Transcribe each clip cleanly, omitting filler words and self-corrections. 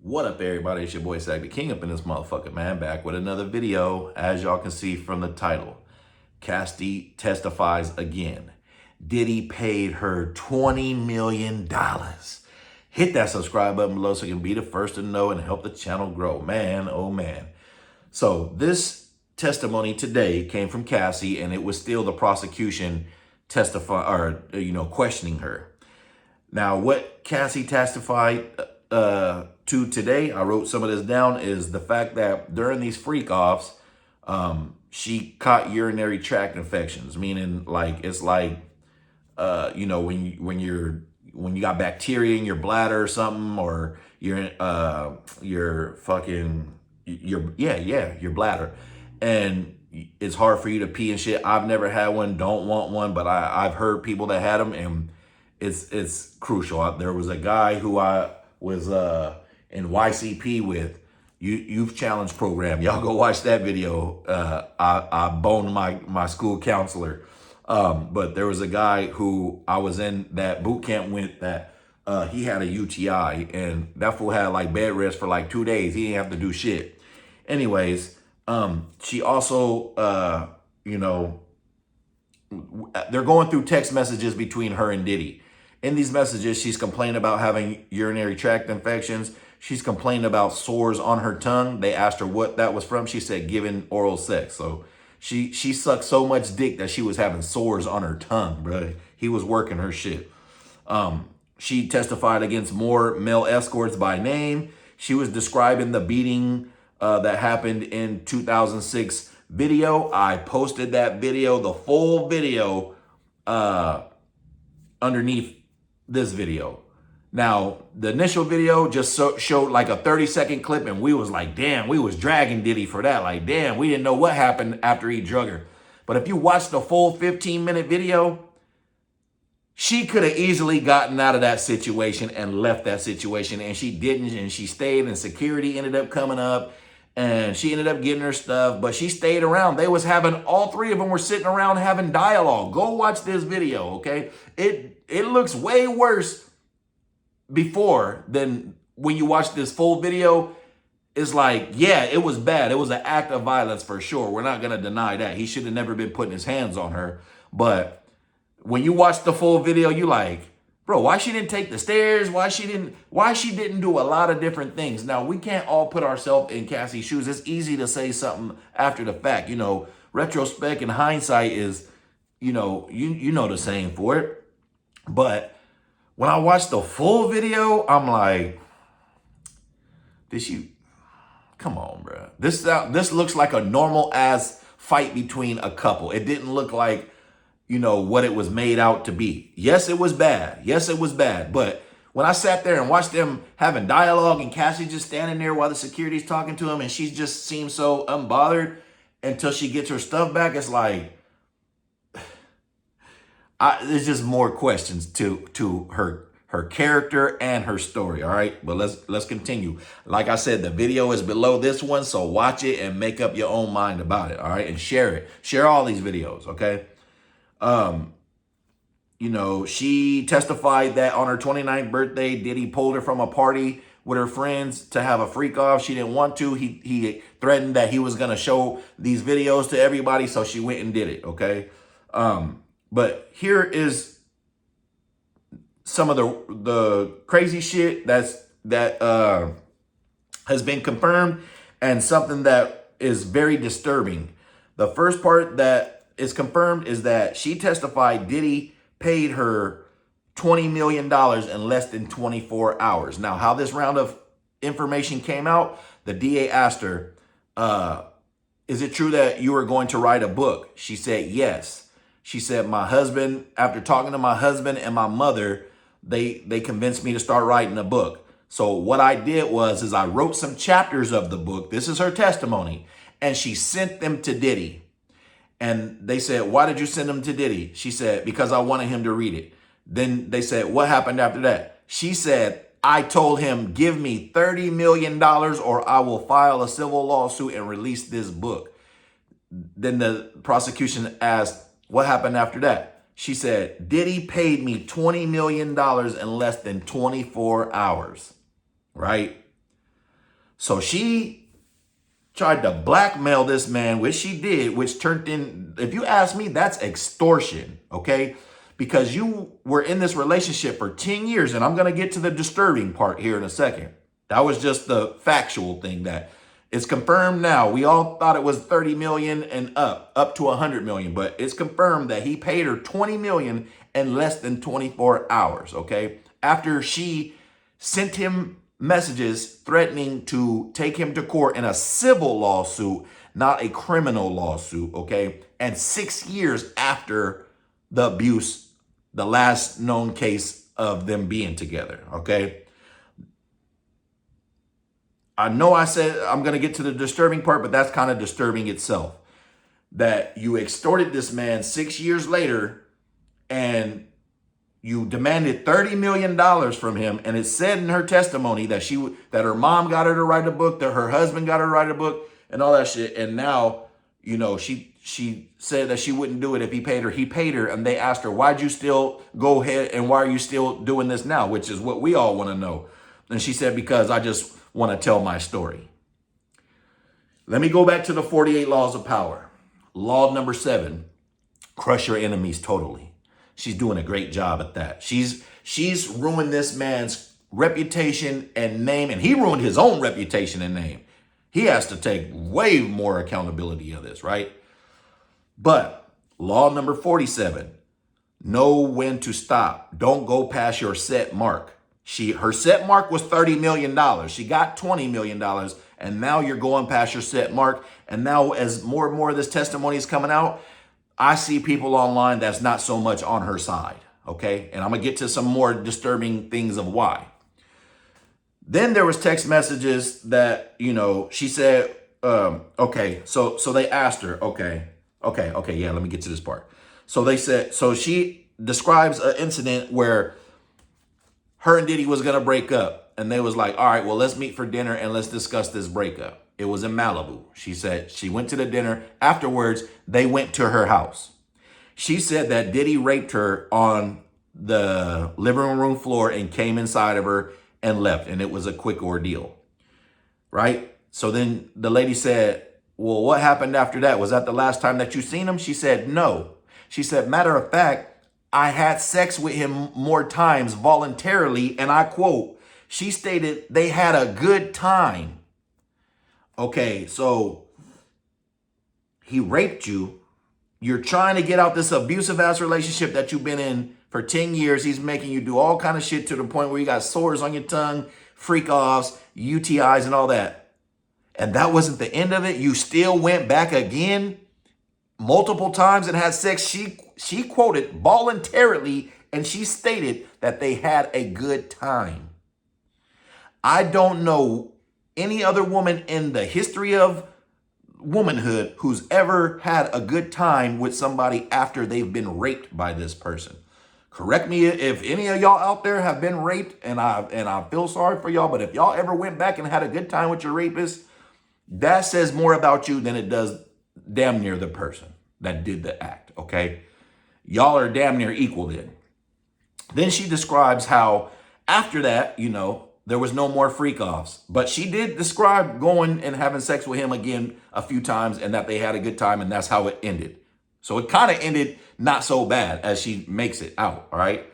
What up, everybody? It's your boy Zach the King up in this motherfucker, man. Back with another video. As y'all can see from the title, Cassie testifies again. Diddy paid her $20 million. Hit that subscribe button below so you can be the first to know and help the channel grow. Man, oh man. So this testimony today came from Cassie, and it was still the prosecution questioning her. Now, what Cassie testified to today, I wrote some of this down, is the fact that during these freak offs, she caught urinary tract infections, meaning like it's like when you got bacteria in your bladder or something, or your bladder, and it's hard for you to pee and shit. I've never had one, don't want one, but I've heard people that had them, and it's crucial. There was a guy who I was in YCP with, Youth Challenge Program. Y'all go watch that video. I boned my school counselor. But there was a guy who I was in that boot camp with that he had a UTI, and that fool had like bed rest for like 2 days. He didn't have to do shit. Anyways, she also, they're going through text messages between her and Diddy. In these messages, she's complaining about having urinary tract infections. She's complaining about sores on her tongue. They asked her what that was from. She said, given oral sex. So she sucked so much dick that she was having sores on her tongue, bro. He was working her shit. She testified against more male escorts by name. She was describing the beating that happened in 2006 video. I posted that video, the full video, underneath this video. Now, the initial video just showed like a 30-second clip, and we was like, damn, we was dragging Diddy for that. Like, damn, we didn't know what happened after he drug her. But if you watch the full 15-minute video, she could have easily gotten out of that situation and left that situation, and she didn't, and she stayed, and security ended up coming up, and she ended up getting her stuff, but she stayed around. They was having, all three of them were sitting around having dialogue. Go watch this video, okay? It looks way worse before than when you watch this full video. It's like, yeah, it was bad. It was an act of violence for sure. We're not going to deny that. He should have never been putting his hands on her. But when you watch the full video, you like, bro, why she didn't take the stairs? Why she didn't do a lot of different things? Now, we can't all put ourselves in Cassie's shoes. It's easy to say something after the fact. Retrospect and hindsight is, you know the saying for it. But when I watched the full video, I'm like, come on, bro. This looks like a normal ass fight between a couple. It didn't look like, what it was made out to be. Yes, it was bad. Yes, it was bad. But when I sat there and watched them having dialogue and Cassie just standing there while the security's talking to him, and she just seems so unbothered until she gets her stuff back, it's like, there's just more questions to her character and her story. All right, but let's continue. Like I said, the video is below this one, so watch it and make up your own mind about it. All right, and share it. Share all these videos. Okay. She testified that on her 29th birthday, Diddy pulled her from a party with her friends to have a freak off. She didn't want to. He threatened that he was gonna show these videos to everybody, so she went and did it. Okay. But here is some of the crazy shit that has been confirmed, and something that is very disturbing. The first part that is confirmed is that she testified Diddy paid her $20 million in less than 24 hours. Now, how this round of information came out, the DA asked her, is it true that you were going to write a book? She said, yes. She said, my husband, after talking to my husband and my mother, they convinced me to start writing a book. So what I did was I wrote some chapters of the book. This is her testimony. And she sent them to Diddy. And they said, why did you send them to Diddy? She said, because I wanted him to read it. Then they said, what happened after that? She said, I told him, give me $30 million or I will file a civil lawsuit and release this book. Then the prosecution asked, what happened after that? She said, Diddy paid me $20 million in less than 24 hours, right? So she tried to blackmail this man, which she did, which turned in, if you ask me, that's extortion, okay? Because you were in this relationship for 10 years, and I'm going to get to the disturbing part here in a second. That was just the factual thing that is confirmed now. We all thought it was 30 million and up to 100 million, but it's confirmed that he paid her 20 million in less than 24 hours, okay? After she sent him messages threatening to take him to court in a civil lawsuit, not a criminal lawsuit, okay? And 6 years after the abuse, the last known case of them being together, okay? I know I said I'm going to get to the disturbing part, but that's kind of disturbing itself. That you extorted this man 6 years later and you demanded $30 million from him. And it said in her testimony that that her mom got her to write a book, that her husband got her to write a book and all that shit. And now, you know, she said that she wouldn't do it if he paid her. He paid her, and they asked her, why'd you still go ahead and why are you still doing this now? Which is what we all want to know. And she said, because I just want to tell my story. Let me go back to the 48 laws of power. Law number 7, crush your enemies totally. She's doing a great job at that. She's ruined this man's reputation and name, and he ruined his own reputation and name. He has to take way more accountability of this, right? But law number 47, know when to stop. Don't go past your set mark. Her set mark was $30 million. She got $20 million, and now you're going past your set mark. And now as more and more of this testimony is coming out, I see people online that's not so much on her side, okay? And I'm going to get to some more disturbing things of why. Then there was text messages that, you know, she said, okay, so they asked her, okay, yeah, let me get to this part. So they said, so she describes an incident where her and Diddy was going to break up. And they was like, all right, well, let's meet for dinner and let's discuss this breakup. It was in Malibu. She said she went to the dinner. Afterwards, they went to her house. She said that Diddy raped her on the living room floor and came inside of her and left. And it was a quick ordeal, right? So then the lady said, well, what happened after that? Was that the last time that you seen him? She said, no. She said, matter of fact, I had sex with him more times voluntarily. And I quote, she stated they had a good time. Okay, so he raped you. You're trying to get out this abusive ass relationship that you've been in for 10 years. He's making you do all kind of shit to the point where you got sores on your tongue, freak offs, UTIs and all that. And that wasn't the end of it. You still went back again multiple times and had sex. She quoted voluntarily, and she stated that they had a good time. I don't know any other woman in the history of womanhood who's ever had a good time with somebody after they've been raped by this person. Correct me if any of y'all out there have been raped, and I feel sorry for y'all, but if y'all ever went back and had a good time with your rapist, that says more about you than it does damn near the person that did the act, okay? Y'all are damn near equal then. Then she describes how after that, you know, there was no more freak offs, but she did describe going and having sex with him again a few times and that they had a good time, and that's how it ended. So it kind of ended not so bad as she makes it out, all right?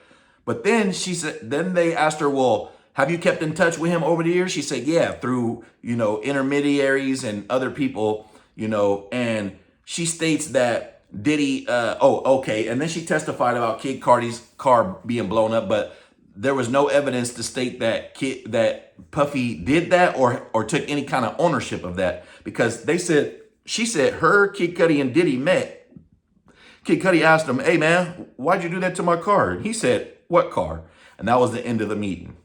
But then she said, then they asked her, well, have you kept in touch with him over the years? She said, yeah, through, you know, intermediaries and other people, you know, and she states that Diddy, okay. And then she testified about Kid Cardi's car being blown up, but there was no evidence to state that Puffy did that or took any kind of ownership of that, because she said her, Kid Cudi, and Diddy met. Kid Cudi asked him, hey man, why'd you do that to my car? And he said, what car? And that was the end of the meeting.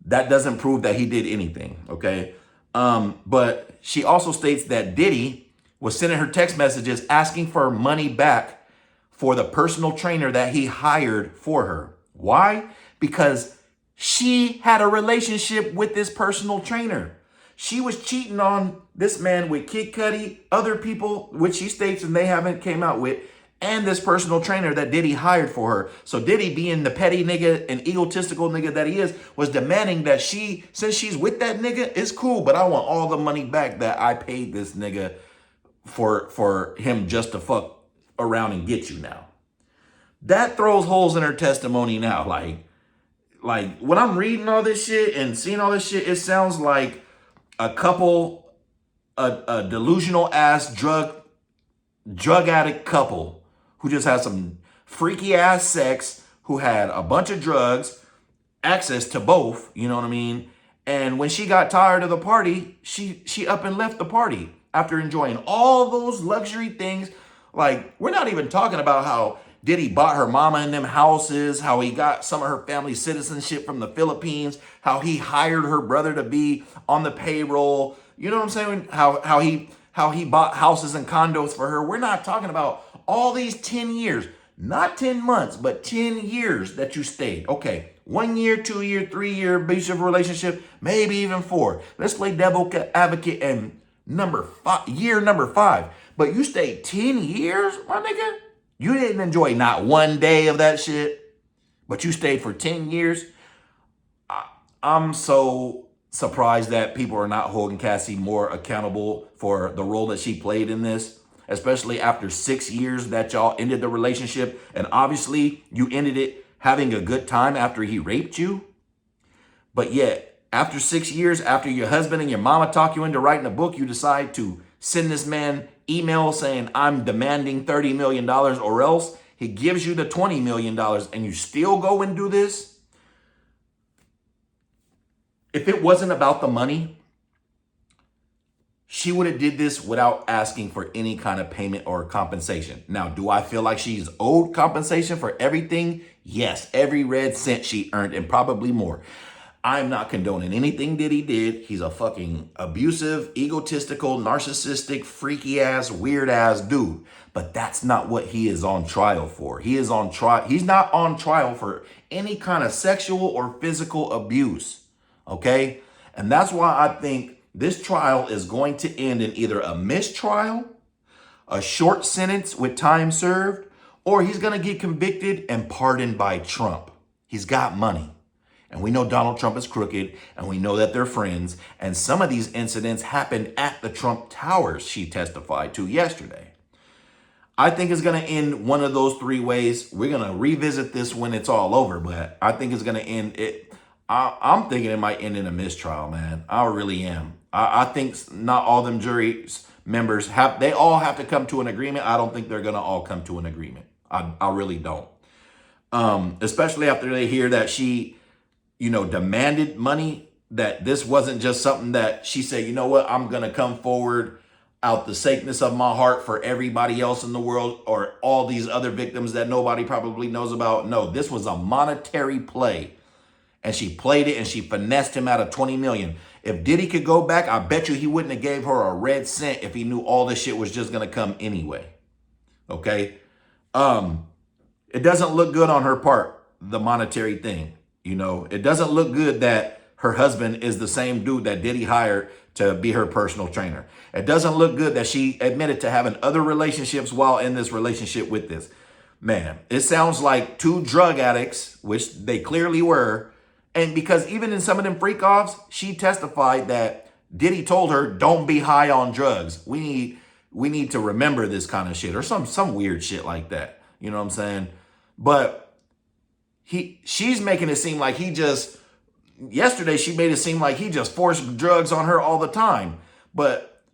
That doesn't prove that he did anything, okay? But she also states that Diddy was sending her text messages asking for money back for the personal trainer that he hired for her. Why? Because she had a relationship with this personal trainer. She was cheating on this man with Kid Cudi, other people, which she states and they haven't came out with. and this personal trainer that Diddy hired for her. So Diddy, being the petty nigga and egotistical nigga that he is, was demanding that since she's with that nigga, it's cool, but I want all the money back that I paid this nigga for him just to fuck around and get you now. That throws holes in her testimony now. Like when I'm reading all this shit and seeing all this shit, it sounds like a couple, a delusional ass drug addict couple who just had some freaky ass sex, who had a bunch of drugs, access to both, you know what I mean? And when she got tired of the party, she up and left the party after enjoying all those luxury things. Like, we're not even talking about how Diddy bought her mama and them houses, how he got some of her family citizenship from the Philippines, how he hired her brother to be on the payroll. You know what I'm saying? How he bought houses and condos for her. We're not talking about all these 10 years, not 10 months, but 10 years that you stayed. Okay, 1 year, 2 year, 3 year abusive relationship, maybe even 4. Let's play devil advocate and year number 5. But you stayed 10 years, my nigga? You didn't enjoy not one day of that shit, but you stayed for 10 years. I'm so surprised that people are not holding Cassie more accountable for the role that she played in this, especially after 6 years that y'all ended the relationship. And obviously you ended it having a good time after he raped you. But yet, after 6 years, after your husband and your mama talk you into writing a book, you decide to send this man email saying, I'm demanding $30 million or else. He gives you the $20 million and you still go and do this. If it wasn't about the money, she would have did this without asking for any kind of payment or compensation. Now, do I feel like she's owed compensation for everything? Yes, every red cent she earned and probably more. I'm not condoning anything Diddy did. He's a fucking abusive, egotistical, narcissistic, freaky ass, weird ass dude. But that's not what he is on trial for. He is on trial. He's not on trial for any kind of sexual or physical abuse. Okay? And that's why I think this trial is going to end in either a mistrial, a short sentence with time served, or he's going to get convicted and pardoned by Trump. He's got money. And we know Donald Trump is crooked, and we know that they're friends. And some of these incidents happened at the Trump Towers, she testified to yesterday. I think it's going to end one of those 3 ways. We're going to revisit this when it's all over, but I think it's going to end it. I'm thinking it might end in a mistrial, man. I really am. I think not all them jury members they all have to come to an agreement. I don't think they're going to all come to an agreement. I really don't. Especially after they hear that she, demanded money, that this wasn't just something that she said, you know what, I'm going to come forward out the sacredness of my heart for everybody else in the world or all these other victims that nobody probably knows about. No, this was a monetary play. And she played it and she finessed him out of 20 million. If Diddy could go back, I bet you he wouldn't have gave her a red cent if he knew all this shit was just going to come anyway. Okay? It doesn't look good on her part, the monetary thing. It doesn't look good that her husband is the same dude that Diddy hired to be her personal trainer. It doesn't look good that she admitted to having other relationships while in this relationship with this man. It sounds like 2 drug addicts, which they clearly were. And because even in some of them freak offs, she testified that Diddy told her, don't be high on drugs. We need to remember this kind of shit or some weird shit like that. You know what I'm saying? But she's making it seem like yesterday she made it seem like he just forced drugs on her all the time. But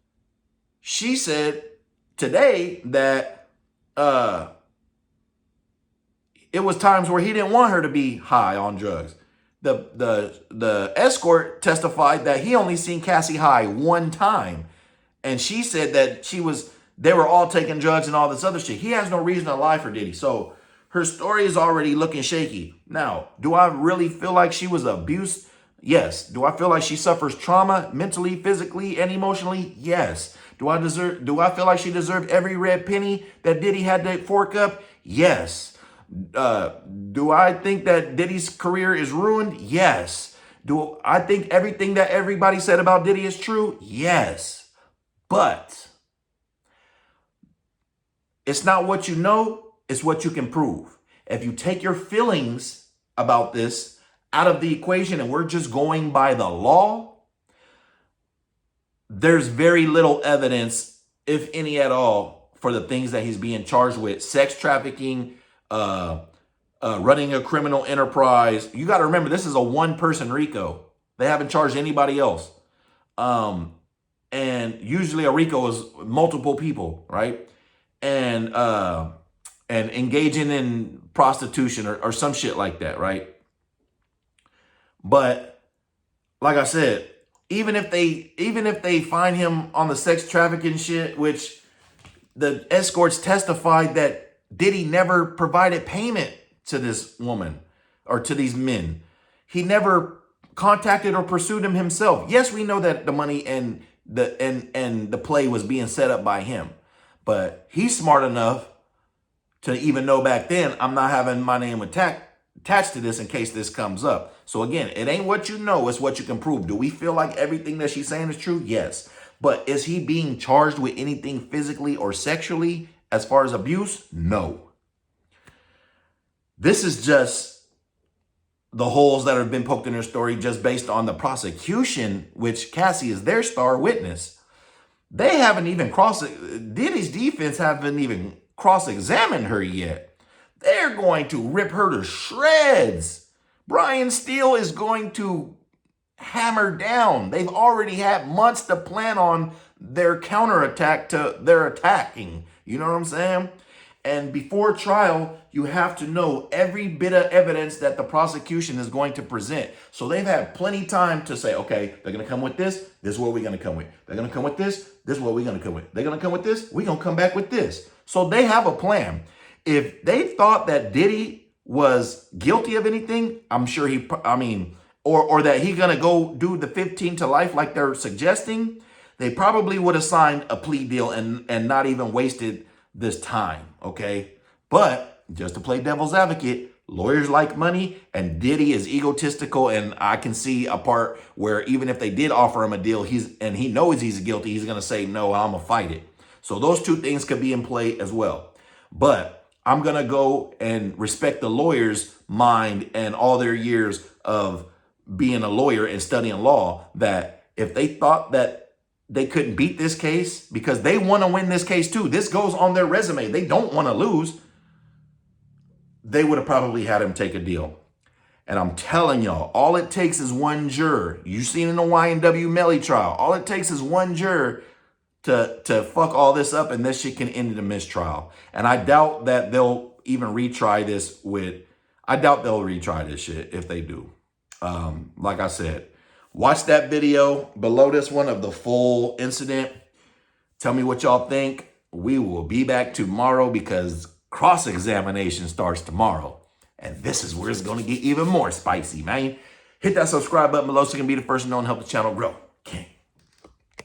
she said today that it was times where he didn't want her to be high on drugs. The escort testified that he only seen Cassie high 1 time. And she said that they were all taking drugs and all this other shit. He has no reason to lie for Diddy. So her story is already looking shaky. Now, do I really feel like she was abused? Yes. Do I feel like she suffers trauma mentally, physically, and emotionally? Yes. Do I feel like she deserved every red penny that Diddy had to fork up? Yes. Do I think that Diddy's career is ruined? Yes. Do I think everything that everybody said about Diddy is true? Yes. But It's not what you know, it's what you can prove. If you take your feelings about this out of the equation and we're just going by the law, there's very little evidence, if any at all, for the things that he's being charged with. Sex trafficking, running a criminal enterprise. You got to remember, this is a one-person RICO. They haven't charged anybody else. And usually a RICO is multiple people, right? And engaging in prostitution or some shit like that, right? But like I said, even if they find him on the sex trafficking shit, which the escorts testified that Diddy never provided payment to this woman or to these men. He never contacted or pursued him himself. Yes, we know that the money and the play was being set up by him, but he's smart enough to even know back then, I'm not having my name attached to this in case this comes up. So again, it ain't what you know, it's what you can prove. Do we feel like everything that she's saying is true? Yes. But is he being charged with anything physically or sexually as far as abuse? No. This is just the holes that have been poked in her story just based on the prosecution, which Cassie is their star witness. They haven't even Diddy's defense haven't even cross-examined her yet. They're going to rip her to shreds. Brian Steele is going to hammer down. They've already had months to plan on their counterattack to their attacking. You know what I'm saying? And before trial, you have to know every bit of evidence that the prosecution is going to present. So they've had plenty time to say, okay, they're going to come with this. This is what we're going to come with. They're going to come with this. This is what we're going to come with. They're going to come with this. We're going to come back with this. So they have a plan. If they thought that Diddy was guilty of anything, I'm sure or that he's going to go do the 15 to life like they're suggesting, they probably would have signed a plea deal and not even wasted this time, okay? But just to play devil's advocate, lawyers like money and Diddy is egotistical, and I can see a part where even if they did offer him a deal, he knows he's guilty, he's going to say, no, I'm going to fight it. So those two things could be in play as well. But I'm going to go and respect the lawyer's mind and all their years of being a lawyer and studying law, that if they thought that they couldn't beat this case because they want to win this case too, this goes on their resume, they don't want to lose, they would have probably had him take a deal. And I'm telling y'all, all it takes is one juror. You've seen in the YNW Melly trial, all it takes is one juror to fuck all this up, and this shit can end in a mistrial. And I doubt that they'll even retry this shit if they do. Like I said, watch that video below this one of the full incident. Tell me what y'all think. We will be back tomorrow because cross-examination starts tomorrow. And this is where it's going to get even more spicy, man. Hit that subscribe button below so you can be the first to know and help the channel grow. King.